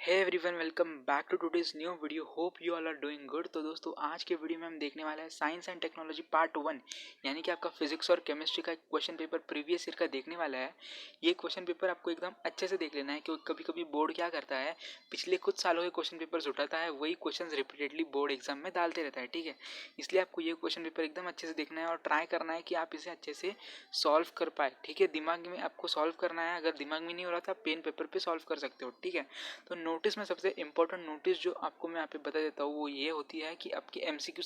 Hey everyone, welcome back to today's new video. Hope you all are doing good. तो दोस्तों, आज के video में हम देखने वाला है साइंस एंड टेक्नोलॉजी पार्ट 1, यानी कि आपका फिजिक्स और केमिस्ट्री का एक क्वेश्चन पेपर प्रीवियस ईयर का देखने वाला है। ये क्वेश्चन पेपर आपको एकदम अच्छे से देख लेना है, क्योंकि कभी कभी बोर्ड क्या करता है, पिछले कुछ सालों के क्वेश्चन पेपर उठाता है, वही क्वेश्चन रिपीटेडली बोर्ड एग्जाम में डालते रहता है। ठीक है, इसलिए आपको ये क्वेश्चन पेपर एकदम अच्छे से देखना है और ट्राई करना है कि आप इसे अच्छे से सॉल्व कर पाए। ठीक है, दिमाग में आपको सॉल्व करना है। अगर दिमाग में नहीं हो रहा था, पेन पेपर पे सॉल्व कर सकते हो। ठीक है, तो नोटिस में सबसे इंपॉर्टेंट नोटिस जो आपको मैं यहाँ पे बता देता हूँ वो ये होती है कि आपकी एमसीक्यू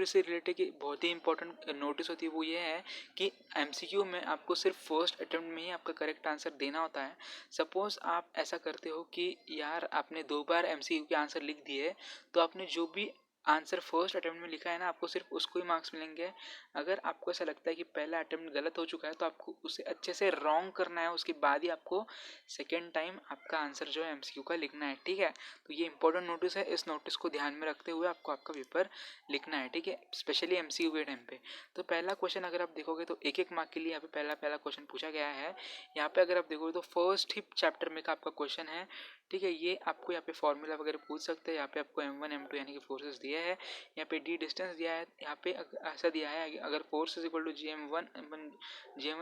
से रिलेटेड की बहुत ही इंपॉर्टेंट नोटिस होती है। वो ये है कि एमसीक्यू में आपको सिर्फ फर्स्ट अटेम्प्ट में ही आपका करेक्ट आंसर देना होता है। सपोज आप ऐसा करते हो कि यार आपने 2 बार एमसीक्यू के आंसर लिख दिए, तो आपने जो भी आंसर फर्स्ट अटेम्प्ट में लिखा है ना, आपको सिर्फ उसको ही मार्क्स मिलेंगे। अगर आपको ऐसा लगता है कि पहला अटेम्प्ट गलत हो चुका है, तो आपको उसे अच्छे से रॉन्ग करना है, उसके बाद ही आपको सेकेंड टाइम आपका आंसर जो है एमसीक्यू का लिखना है। ठीक है, तो ये इंपॉर्टेंट नोटिस है, इस नोटिस को ध्यान में रखते हुए आपको आपका पेपर लिखना है। ठीक है, स्पेशली एमसीक्यू के टाइम पे। तो पहला क्वेश्चन अगर आप देखोगे तो एक मार्क के लिए यहाँ पे पहला क्वेश्चन पूछा गया है। यहाँ पे अगर आप देखोगे तो फर्स्ट ही चैप्टर में का आपका क्वेश्चन है। ठीक है, ये आपको यहाँ पे फॉर्मूला वगैरह पूछ सकते हैं। यहाँ पे आपको M1 M2 यानी कि फोर्सेस दिया है, यहाँ पे डी डिस्टेंस दिया है, यहाँ पे ऐसा दिया है अगर force is equal to GM1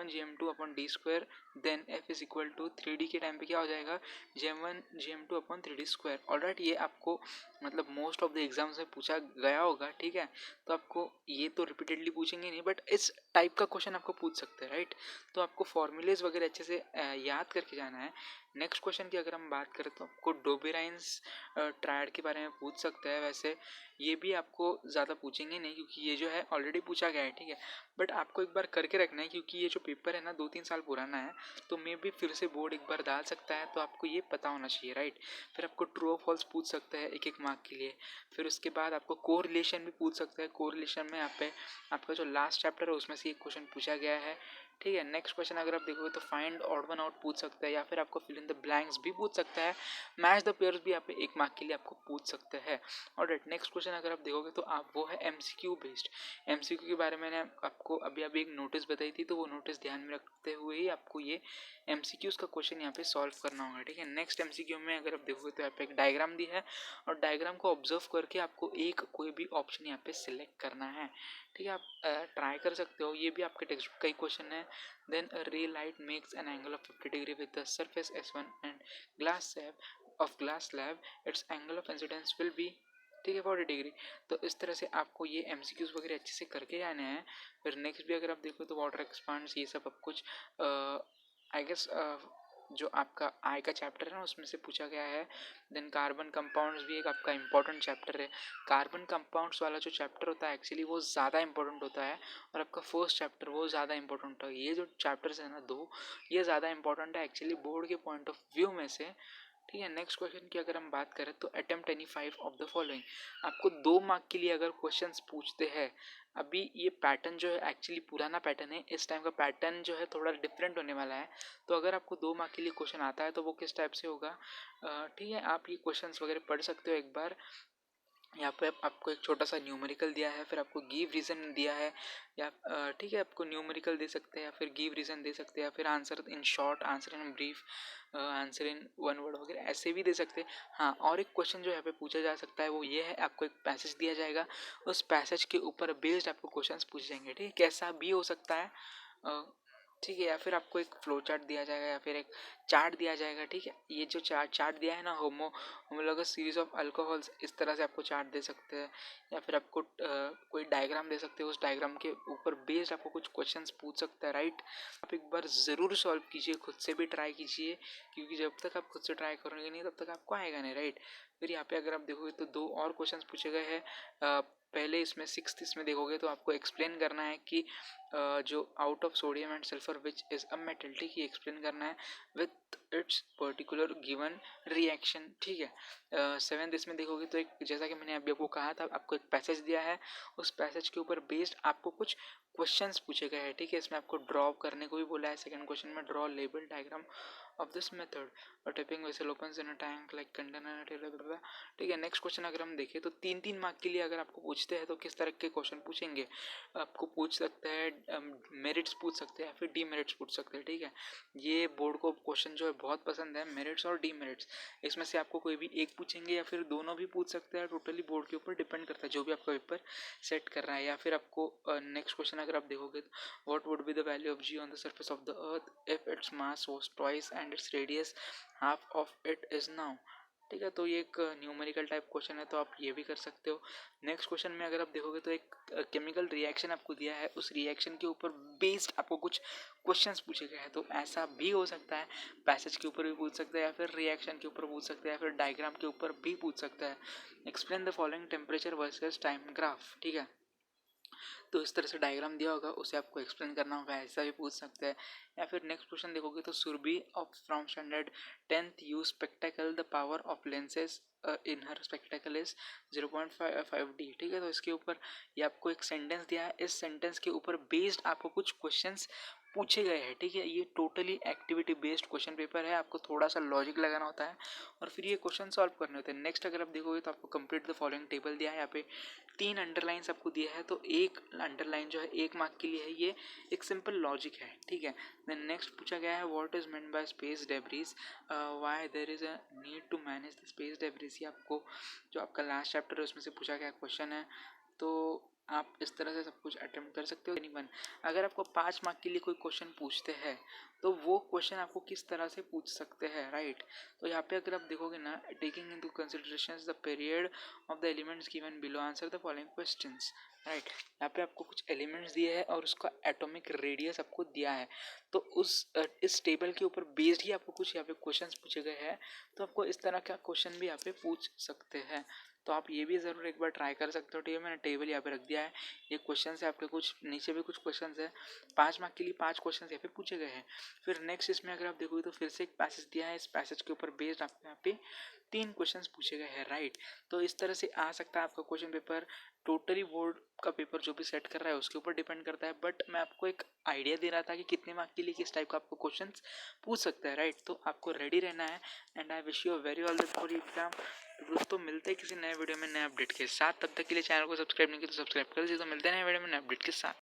GM2 upon d square, then F is equal to 3D के टाइम पे क्या हो जाएगा, GM1 GM2 upon 3D square. Alright, ये आपको मतलब मोस्ट ऑफ द एग्जाम्स में पूछा गया होगा। ठीक है, तो आपको ये तो रिपीटेडली पूछेंगे नहीं, बट इस टाइप का क्वेश्चन आपको पूछ सकते हैं। राइट, तो आपको फॉर्मूलेज वगैरह अच्छे से याद करके जाना है। नेक्स्ट क्वेश्चन की अगर हम बात करें तो आपको डोबेराइन्स ट्रायड के बारे में पूछ सकते हैं। वैसे ये भी आपको ज़्यादा पूछेंगे नहीं, क्योंकि ये जो है ऑलरेडी पूछा गया है। ठीक है, बट आपको एक बार करके रखना है, क्योंकि ये जो पेपर है ना 2-3 साल पुराना है, तो मे भी फिर से बोर्ड एक बार डाल सकता है, तो आपको ये पता होना चाहिए। राइट, फिर आपको ट्रू और फॉल्स पूछ सकता है एक मार्क के लिए। फिर उसके बाद आपको कोरिलेशन भी पूछ सकता है। कोरिलेशन में यहाँ पे आपका जो लास्ट चैप्टर है उसमें से एक क्वेश्चन पूछा गया है। ठीक है, नेक्स्ट क्वेश्चन अगर आप देखोगे तो फाइंड ऑड वन आउट पूछ सकता है, या फिर आपको फिल इन द ब्लैंक्स भी पूछ सकता है। मैच द पेयर्स भी यहाँ पे 1 मार्क के लिए आपको पूछ सकते हैं। और नेक्स्ट क्वेश्चन अगर आप देखोगे तो आप वो है एमसीक्यू बेस्ड। एमसीक्यू के बारे में मैंने आपको अभी एक नोटिस बताई थी, तो वो नोटिस ध्यान में रखते हुए ही आपको ये एमसीक्यूज का क्वेश्चन यहाँ पे सॉल्व करना होगा। ठीक है, नेक्स्ट एमसीक्यू में अगर आप देखोगे तो यहाँ पे एक डायग्राम दी है, और डायग्राम को ऑब्जर्व करके आपको एक कोई भी ऑप्शन यहाँ पे सिलेक्ट करना है। ठीक है, आप ट्राई कर सकते हो, ये भी आपके टेक्स्ट बुक का ही क्वेश्चन है। देन अ रे light makes an angle of 50 degree with the surface S1 and glass slab, it's angle of incidence will be, ठीक है, 40 डिग्री। तो इस तरह से आपको ये एमसीक्यूज वगैरह अच्छे से करके जाने हैं। फिर नेक्स्ट भी अगर आप देखो तो वाटर एक्सपांड्स, ये सब अब कुछ आई गेस जो आपका आई का चैप्टर है ना उसमें से पूछा गया है। देन कार्बन कंपाउंड्स भी एक आपका इंपॉर्टेंट चैप्टर है। कार्बन कंपाउंड्स वाला जो चैप्टर होता है एक्चुअली वो ज़्यादा इंपॉर्टेंट होता है, और आपका फर्स्ट चैप्टर वो ज़्यादा इंपॉर्टेंट होता है। ये जो चैप्टर्स है ना दो, ये ज़्यादा इंपॉर्टेंट है एक्चुअली बोर्ड के पॉइंट ऑफ व्यू में से। ठीक है, नेक्स्ट क्वेश्चन की अगर हम बात करें तो attempt any 5 of the following. आपको 2 मार्क के लिए अगर क्वेश्चंस पूछते हैं, अभी ये पैटर्न जो है एक्चुअली पुराना पैटर्न है, इस टाइम का पैटर्न जो है थोड़ा डिफरेंट होने वाला है। तो अगर आपको 2 मार्क के लिए क्वेश्चन आता है तो वो किस टाइप से होगा, ठीक है, आप ये क्वेश्चंस वगैरह पढ़ सकते हो एक बार। यहाँ पे आपको एक छोटा सा न्यूमेरिकल दिया है, फिर आपको गिव रीज़न दिया है, या ठीक है आपको न्यूमेरिकल दे सकते हैं, या फिर गिव रीज़न दे सकते हैं, या फिर answer in short, answer in brief, answer in 1 word वगैरह ऐसे भी दे सकते हैं। हाँ, और एक क्वेश्चन जो यहाँ पे पूछा जा सकता है वो ये है, आपको एक पैसेज दिया जाएगा, उस पैसेज के ऊपर बेस्ड आपको क्वेश्चन पूछे जाएंगे। ठीक है, कैसा भी हो सकता है। ठीक है, या फिर आपको एक फ्लो चार्ट दिया जाएगा, या फिर एक चार्ट दिया जाएगा। ठीक है, ये जो चार्ट दिया है ना, होमोलोगस सीरीज ऑफ अल्कोहल्स, इस तरह से आपको चार्ट दे सकते हैं, या फिर आपको कोई डायग्राम दे सकते हैं, उस डायग्राम के ऊपर बेस्ड आपको कुछ क्वेश्चंस पूछ सकता है। राइट, आप एक बार ज़रूर सॉल्व कीजिए, खुद से भी ट्राई कीजिए, क्योंकि जब तक आप खुद से ट्राई करोगे नहीं तब तक आपको आएगा नहीं। राइट, फिर यहाँ पे अगर आप देखोगे तो 2 और क्वेश्चंस पूछे गए हैं। पहले इसमें 6th इसमें देखोगे तो आपको एक्सप्लेन करना है कि जो out of sodium and sulphur which is a metal, ठीक है, एक्सप्लेन करना है with its particular given reaction. ठीक है, 7th इसमें देखोगे तो एक, जैसा कि मैंने अभी आपको कहा था, आपको एक पैसेज दिया है, उस पैसेज के ऊपर बेस्ड आपको कुछ क्वेश्चंस पूछे गए हैं। ठीक है, इसमें आपको ड्रॉ करने को भी बोला है। सेकंड क्वेश्चन में draw label diagram of this method और tipping vessel opens in a tank like container. ठीक है, नेक्स्ट क्वेश्चन अगर हम देखें तो 3-3 मार्क के लिए अगर आपको पूछते हैं तो किस तरह के क्वेश्चन पूछेंगे। आपको पूछ सकते हैं मेरिट्स पूछ सकते हैं या फिर डीमेरिट्स पूछ सकते हैं। ठीक है, ये बोर्ड को क्वेश्चन जो है बहुत पसंद है, मेरिट्स और डीमेरिट्स। इसमें से आपको कोई भी एक पूछेंगे या फिर दोनों भी पूछ सकते हैं, टोटली बोर्ड के ऊपर डिपेंड करता है जो भी आपका पेपर सेट कर रहा है। या फिर आपको नेक्स्ट क्वेश्चन अगर आप देखोगे तो what would be the value of g on the surface of the earth if its mass was twice and its radius half of it is now. ठीक है, तो ये एक न्यूमेरिकल टाइप क्वेश्चन है, तो आप ये भी कर सकते हो। नेक्स्ट क्वेश्चन में अगर आप देखोगे तो एक केमिकल रिएक्शन आपको दिया है, उस रिएक्शन के ऊपर बेस्ड आपको कुछ क्वेश्चंस पूछे गए हैं। तो ऐसा भी हो सकता है, पैसेज के ऊपर भी पूछ सकता है या फिर रिएक्शन के ऊपर पूछ सकता है या फिर डायग्राम के ऊपर भी पूछ सकता है। Explain the following temperature versus time graph. ठीक है, तो इस तरह से डायग्राम दिया होगा, उसे आपको एक्सप्लेन करना होगा, ऐसा भी पूछ सकते हैं। या फिर नेक्स्ट क्वेश्चन देखोगे तो Surabhi of from standard 10th use spectacle the power of lenses in her spectacle is 0.5D। ठीक है, तो इसके ऊपर ये आपको एक सेंटेंस दिया है, इस सेंटेंस के ऊपर बेस्ड आपको कुछ क्वेश्चंस पूछे गए हैं। ठीक है, ये totally activity based question paper है, आपको थोड़ा सा लॉजिक लगाना होता है और फिर ये क्वेश्चन सॉल्व करने होते हैं। नेक्स्ट अगर आप देखोगे तो आपको कंप्लीट द फॉलोइंग टेबल दिया है, यहाँ पे 3 अंडरलाइंस आपको दिया है, तो एक अंडरलाइन जो है 1 मार्क के लिए है, ये एक सिंपल लॉजिक है। ठीक है, देन नेक्स्ट पूछा गया है what is meant by space debris, why there is a need to manage the space debris. ये आपको जो आपका लास्ट चैप्टर है उसमें से पूछा गया क्वेश्चन है, तो आप इस तरह से सब कुछ अटेम्प्ट कर सकते हो। एनीवन अगर आपको 5 मार्क के लिए कोई क्वेश्चन पूछते हैं तो वो क्वेश्चन आपको किस तरह से पूछ सकते हैं, राइट। तो यहाँ पे अगर आप देखोगे ना, taking into consideration the period of the elements given below answer the following questions, right. यहाँ पे आपको कुछ एलिमेंट्स दिए हैं और उसका एटॉमिक रेडियस आपको दिया है, तो इस टेबल के ऊपर बेस्ड ही आपको कुछ यहाँ पे क्वेश्चंस पूछे गए हैं, तो आपको इस तरह का क्वेश्चन भी यहाँ पे पूछ सकते हैं। तो आप ये भी ज़रूर एक बार ट्राई कर सकते हो। ठीक है, मैंने टेबल यहाँ पे रख दिया है, ये क्वेश्चन है आपके, कुछ नीचे भी कुछ क्वेश्चन है, 5 मार्क के लिए 5 क्वेश्चन यहाँ पे पूछे गए हैं। फिर नेक्स्ट इसमें अगर आप देखोगे तो फिर से एक पैसेज दिया है, इस पैसेज के ऊपर बेस्ड आपको यहाँ पे 3 क्वेश्चंस पूछे गए हैं, राइट। तो इस तरह से आ सकता है आपका क्वेश्चन पेपर। टोटली बोर्ड का पेपर जो भी सेट कर रहा है उसके ऊपर डिपेंड करता है, बट मैं आपको एक आइडिया दे रहा था कि कितने मार्क के लिए किस टाइप का आपको क्वेश्चंस पूछ सकता है, राइट। तो आपको रेडी रहना है and I wish you a very all the for exam. तो दोस्तों मिलते हैं किसी नए वीडियो में नए अपडेट के साथ, तब तक के लिए चैनल को सब्सक्राइब नहीं किया तो सब्सक्राइब कर दीजिए। तो मिलते हैं नए वीडियो में नए अपडेट के साथ।